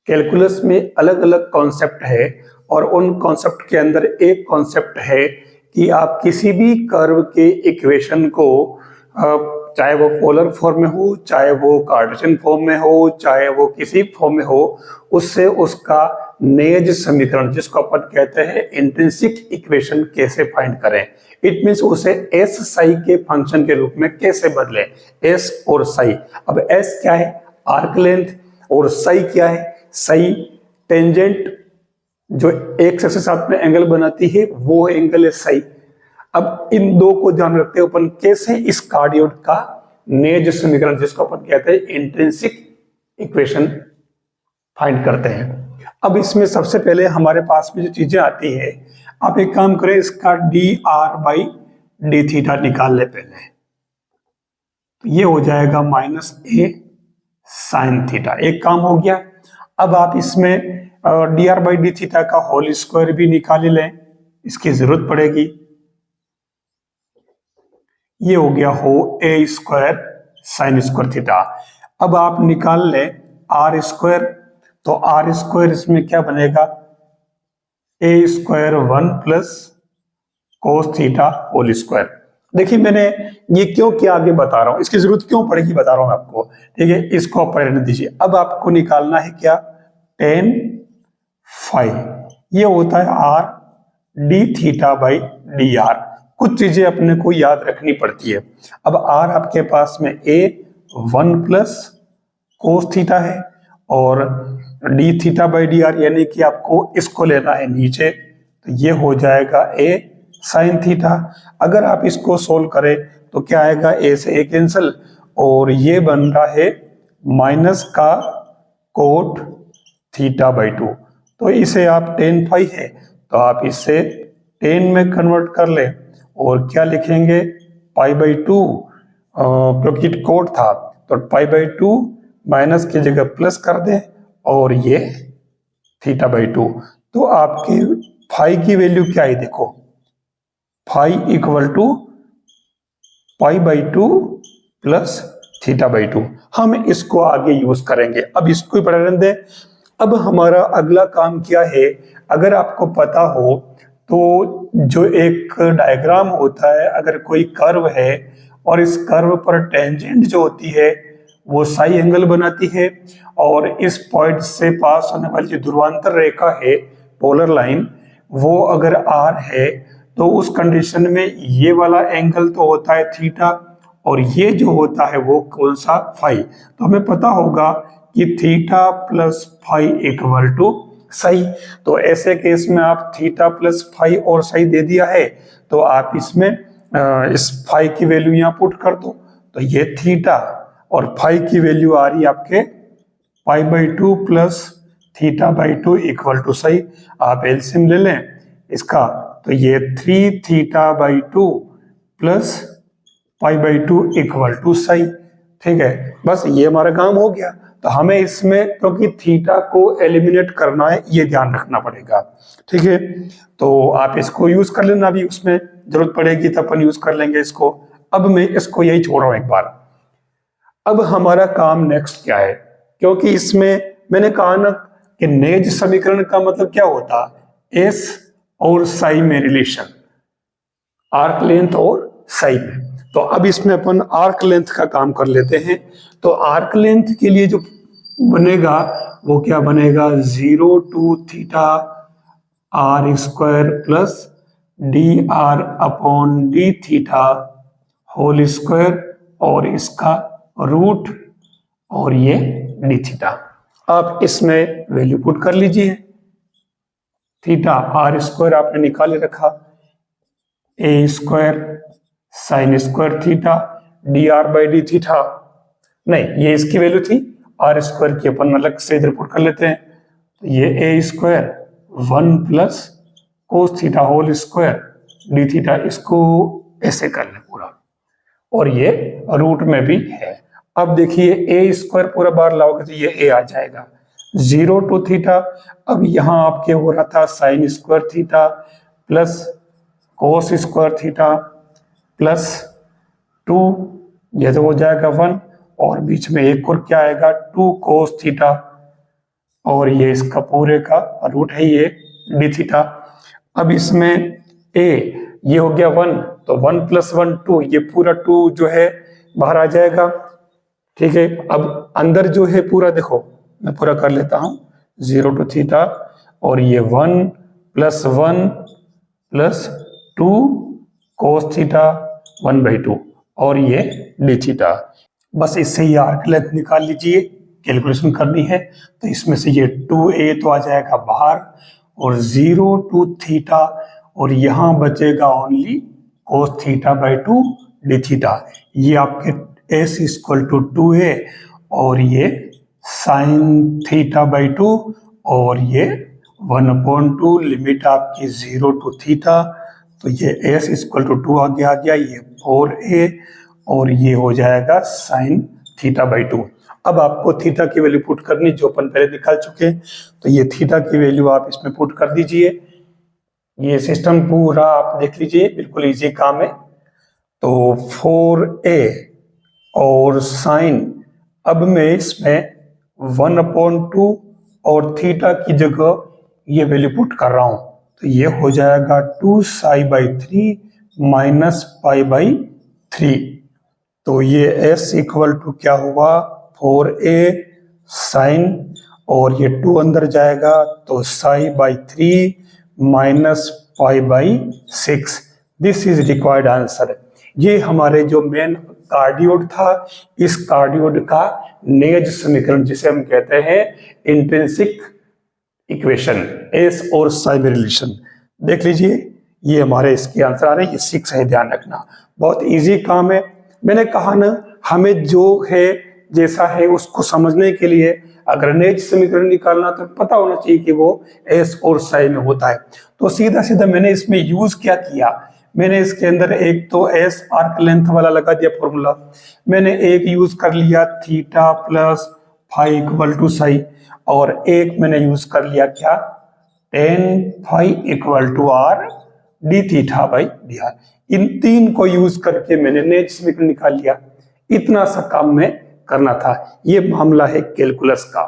Calculus में अलग अलग कॉन्सेप्ट है और उन कॉन्सेप्ट के अंदर एक कॉन्सेप्ट है कि आप किसी भी कर्व के इक्वेशन को चाहे वो पोलर फॉर्म में हो, चाहे वो कार्टेशियन फॉर्म में हो, चाहे वो किसी फॉर्म में हो, उससे उसका नेज समीकरण जिसको अपन कहते हैं इंट्रिंसिक इक्वेशन कैसे फाइंड करें। इट मींस उसे एस साई के फंक्शन के रूप में कैसे बदलें। एस और साई, अब एस क्या है? आर्क लेंथ, और साई क्या है? साई टेंजेंट जो एक से साथ में एंगल बनाती है वो एंगल है साई। अब इन दो को ध्यान रखते हुए अपन कैसे इस कार्डियोइड का नेज समीकरण जिसको अपन कहते हैं इंट्रिंसिक इक्वेशन फाइंड करते हैं। अब इसमें सबसे पहले हमारे पास में जो चीजें आती है, आप एक काम करें, इसका D r by d theta निकाल ले पहले। तो ये हो जाएगा माइनस ए साइन थीटा, एक काम हो गया। अब आप इसमें D r by d theta का होल स्क्वायर भी निकाल लें, इसकी जरूरत पड़ेगी। ये हो गया हो a square sine square theta. अब आप निकाल लें आर स्क्वायर, तो आर स्क्वायर इसमें क्या बनेगा? A square 1 plus cos theta whole square. देखिए मैंने ये क्यों किया आगे बता रहा हूं, इसकी जरूरत क्यों पड़ेगी बता रहा हूं आपको, ठीक है। इसको आप रहने दीजिए। अब आपको निकालना है क्या? टेन फाई, ये होता है R D theta by d are. कुछ चीजें अपने को याद रखनी पड़ती है। अब आर आपके पास में ए 1 प्लस कोस थीटा है और D theta by d are, यानी कि आपको इसको लेना है नीचे, तो ये हो जाएगा ए साइन थीटा। अगर आप इसको सोल्व करें तो क्या आएगा? ए से ए कैंसिल और ये बन रहा है माइनस का कोट थीटा बाई 2। तो इसे आप टेन फाई है तो आप इसे 10 में कन्वर्ट कर ले और क्या लिखेंगे? पाई बाई 2, क्योंकि कोट था तो पाई बाई 2 माइनस की जगह प्लस कर दें और ये थीटा बाई 2। तो आपकी फाई की वैल्यू क्या है? देखो, phi equal to pi by 2 plus theta by 2। हम इसको आगे यूज करेंगे, अब इसको ही पढ़ रहने दें। अब हमारा अगला काम क्या है? अगर आपको पता हो तो जो एक डायग्राम होता है, अगर कोई कर्व है और इस कर्व पर टेंजेंट जो होती है वो साई एंगल बनाती है और इस पॉइंट से पास होने वाली जो ध्रुवांतर रेखा है पोलर लाइन, वो अगर आर है तो उस कंडीशन में ये वाला एंगल तो होता है थीटा और ये जो होता है वो कौन सा? फाई। तो हमें पता होगा कि theta plus phi equal to psi. तो ऐसे केस में आप थीटा प्लस फाई और साई दे दिया है तो आप इसमें इस फाई की वैल्यू यहाँ पुट कर दो, तो ये थीटा और फाई की वैल्यू आ रही है आपके pi by 2 plus theta by 2 equal to psi. आप एलसीएम ले लें इसका, तो ये 3 theta by 2 plus pi by 2 equal to psi. ठीक है, बस ये हमारा काम हो गया। तो हमें इसमें क्योंकि थीटा को एलिमिनेट करना है, ये ध्यान रखना पड़ेगा। ठीक है, तो आप इसको यूज कर लेना, अभी उसमें जरूरत पड़ेगी तो अपन यूज कर लेंगे इसको। अब मैं इसको यही छोड़ रहा हूं एक बार। अब हमारा काम नेक्स्ट क्या है? क्योंकि इसमें मैंने कहा ना कि नेज समीकरण का मतलब क्या होता है? एस और साई में रिलेशन, आर्क लेंथ और साई में। तो अब इसमें अपन आर्क लेंथ का काम कर लेते हैं। तो आर्क लेंथ के लिए जो बनेगा वो क्या बनेगा? 0 to theta r square plus d r upon d theta whole square और इसका रूट और ये डी थीटा। आप इसमें वैल्यू पुट कर लीजिए। थीटा आर स्क्वायर आपने निकाले रखा, a square sine square theta d r by d theta, नहीं ये इसकी वैल्यू थी, आर स्क्वायर की अपन अलग से इधर पुट कर लेते हैं। तो ये a square 1 plus cos theta whole square d theta, इसको ऐसे कर ले पूरा और ये रूट में भी है। अब देखिए ए स्क्वायर पूरा बार लाओगे तो ये ए आ जाएगा। 0 टू थीटा, अब यहां आपके हो रहा था sign square theta plus cos square theta plus 2, यह तो हो जाएगा 1 और बीच में एक और क्या आएगा 2 कोस थीटा और ये इसका पूरे का रूट है ये डी थीटा। अब इसमें ए ये हो गया 1, तो 1 + 1 2, ये पूरा 2 जो है बाहर आ जाएगा। ठीक है, अब अंदर जो है पूरा देखो मैं पूरा कर लेता हूं, 0 to थीटा और ये 1 + 1 + 2 cos थीटा 1/2 और ये डी थीटा। बस इससे ही आर्क लेंथ निकाल लीजिए, कैलकुलेशन करनी है। तो इसमें से ये 2a तो आ जाएगा बाहर और 0 to थीटा और यहां बचेगा ओनली cos θ/2 डी थीटा। ये आपके s = 2a और ये sin θ/2 और ये 1/2 लिमिट आपकी 0 to थीटा। तो ये s = 2 आ गया, ये 4a और ये हो जाएगा sin θ/2। अब आपको थीटा की वैल्यू पुट करनी जो अपन पहले निकाल चुके हैं, तो ये थीटा की वैल्यू आप इसमें पुट कर दीजिए। ये सिस्टम पूरा आप देख लीजिए, बिल्कुल इजी काम है। तो 4a और साइन, अब मैं इसमें 1/2 और थीटा की जगह ये वैल्यू पुट कर रहा हूं, तो ये हो जाएगा 2π/3 - π/3। तो ये s = क्या हुआ 4a साइन और ये 2 अंदर जाएगा तो π/3 - π/6। This is required answer. ये हमारे जो मेन कार्डियोड था, इस कार्डियोड का नेज समीकरण जिसे हम कहते हैं इंट्रिंसिक इक्वेशन, एस और साई में रिलेशन। देख लीजिए ये हमारे इसके आंसर आ रहे हैं, ये 6 है, ध्यान रखना। बहुत इजी काम है। मैंने कहा ना, हमें जो है जैसा है उसको समझने के लिए अगर नेज समीकरण निकालना तो पता होना चाहिए कि वो एस और साई में होता है। तो सीधा सीधा मैंने इसमें यूज क्या किया, मैंने इसके अंदर एक तो एस आर्क लेंथ वाला लगा दिया फॉर्मूला, मैंने एक यूज कर लिया थीटा प्लस फाई = साई, और एक मैंने यूज कर लिया क्या tan phi = r d theta by d r. इन तीन को यूज करके मैंने नेज समीकरण निकाल लिया। इतना सा काम में करना था। ये मामला है कैलकुलस का।